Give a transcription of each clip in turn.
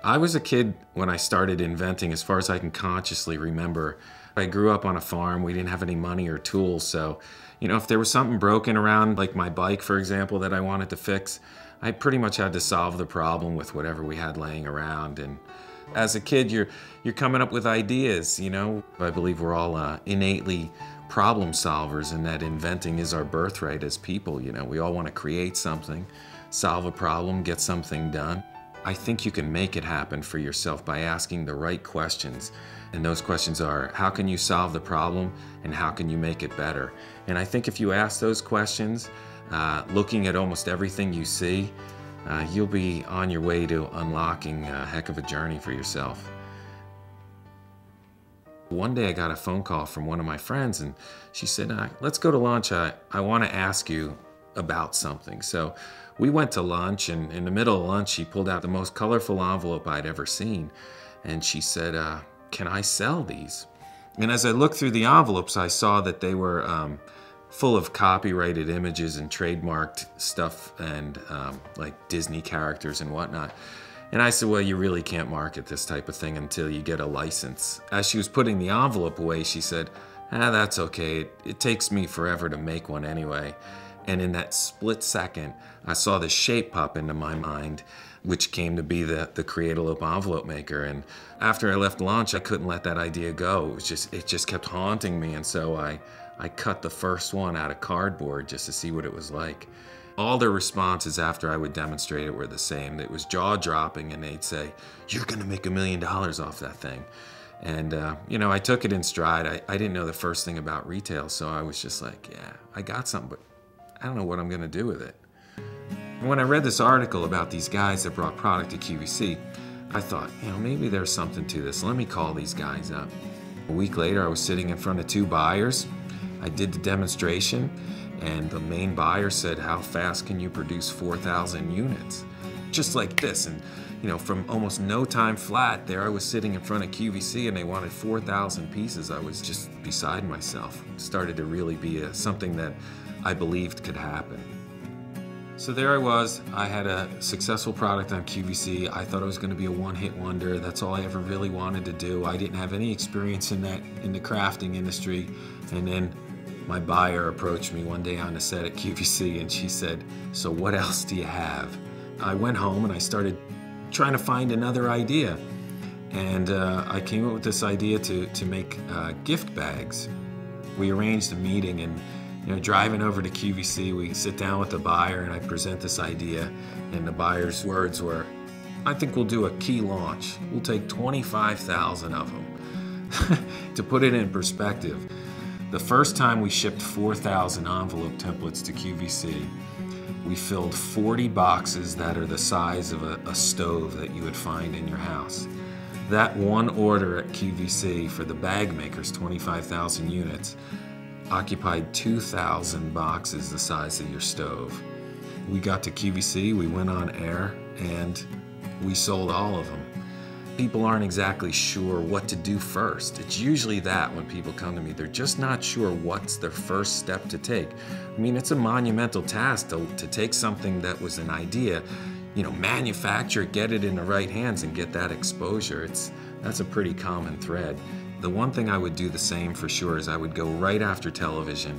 I was a kid when I started inventing, as far as I can consciously remember. I grew up on a farm. We didn't have any money or tools, so if there was something broken around, like my bike, for example, that I wanted to fix, I pretty much had to solve the problem with whatever we had laying around. And as a kid, you're coming up with ideas, I believe we're all innately problem solvers, and that inventing is our birthright as people. We all want to create something, solve a problem, get something done. I think you can make it happen for yourself by asking the right questions. And those questions are, how can you solve the problem and how can you make it better? And I think if you ask those questions, looking at almost everything you see, you'll be on your way to unlocking a heck of a journey for yourself. One day I got a phone call from one of my friends, and she said, let's go to lunch. I want to ask you about something. So we went to lunch, and in the middle of lunch, she pulled out the most colorful envelope I'd ever seen. And she said, can I sell these? And as I looked through the envelopes, I saw that they were full of copyrighted images and trademarked stuff, and like Disney characters and whatnot. And I said, well, you really can't market this type of thing until you get a license. As she was putting the envelope away, she said, that's okay. It takes me forever to make one anyway. And in that split second, I saw the shape pop into my mind, which came to be the Kreate-a-lope Envelope Maker. And after I left lunch, I couldn't let that idea go. It just kept haunting me. And so I cut the first one out of cardboard just to see what it was like. All their responses after I would demonstrate it were the same. It was jaw-dropping, and they'd say, you're gonna make $1 million off that thing. And I took it in stride. I didn't know the first thing about retail, so I was just like, yeah, I got something, but I don't know what I'm gonna do with it. And when I read this article about these guys that brought product to QVC, I thought, maybe there's something to this. Let me call these guys up. A week later, I was sitting in front of 2 buyers. I did the demonstration, and the main buyer said, how fast can you produce 4,000 units? Just like this. And from almost no time flat, there I was sitting in front of QVC, and they wanted 4,000 pieces. I was just beside myself. It started to really be something that I believed could happen. So there I was. I had a successful product on QVC. I thought it was going to be a one-hit wonder. That's all I ever really wanted to do. I didn't have any experience in the crafting industry. And then my buyer approached me one day on the set at QVC, and she said, so what else do you have? I went home and I started trying to find another idea. And I came up with this idea to make gift bags. We arranged a meeting, and driving over to QVC, we sit down with the buyer and I present this idea, and the buyer's words were, I think we'll do a key launch. We'll take 25,000 of them. To put it in perspective, the first time we shipped 4,000 envelope templates to QVC, we filled 40 boxes that are the size of a stove that you would find in your house. That one order at QVC for the bag makers, 25,000 units, occupied 2,000 boxes the size of your stove. We got to QVC, we went on air, and we sold all of them. People aren't exactly sure what to do first. It's usually that when people come to me, they're just not sure what's their first step to take. I mean, it's a monumental task to take something that was an idea, manufacture it, get it in the right hands, and get that exposure. That's a pretty common thread. The one thing I would do the same for sure is I would go right after television,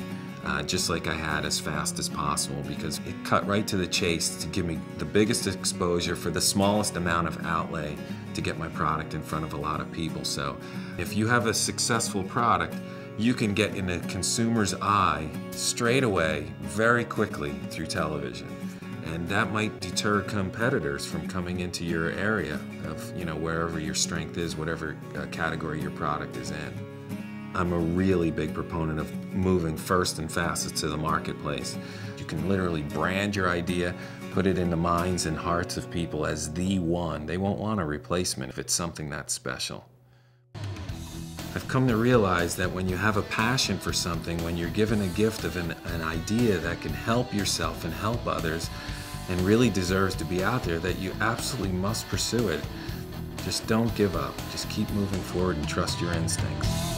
just like I had, as fast as possible, because it cut right to the chase to give me the biggest exposure for the smallest amount of outlay to get my product in front of a lot of people. So if you have a successful product, you can get in a consumer's eye straight away, very quickly through television. And that might deter competitors from coming into your area of, wherever your strength is, whatever category your product is in. I'm a really big proponent of moving first and fastest to the marketplace. You can literally brand your idea, put it in the minds and hearts of people as the one. They won't want a replacement if it's something that's special. I've come to realize that when you have a passion for something, when you're given a gift of an idea that can help yourself and help others and really deserves to be out there, that you absolutely must pursue it. Just don't give up. Just keep moving forward and trust your instincts.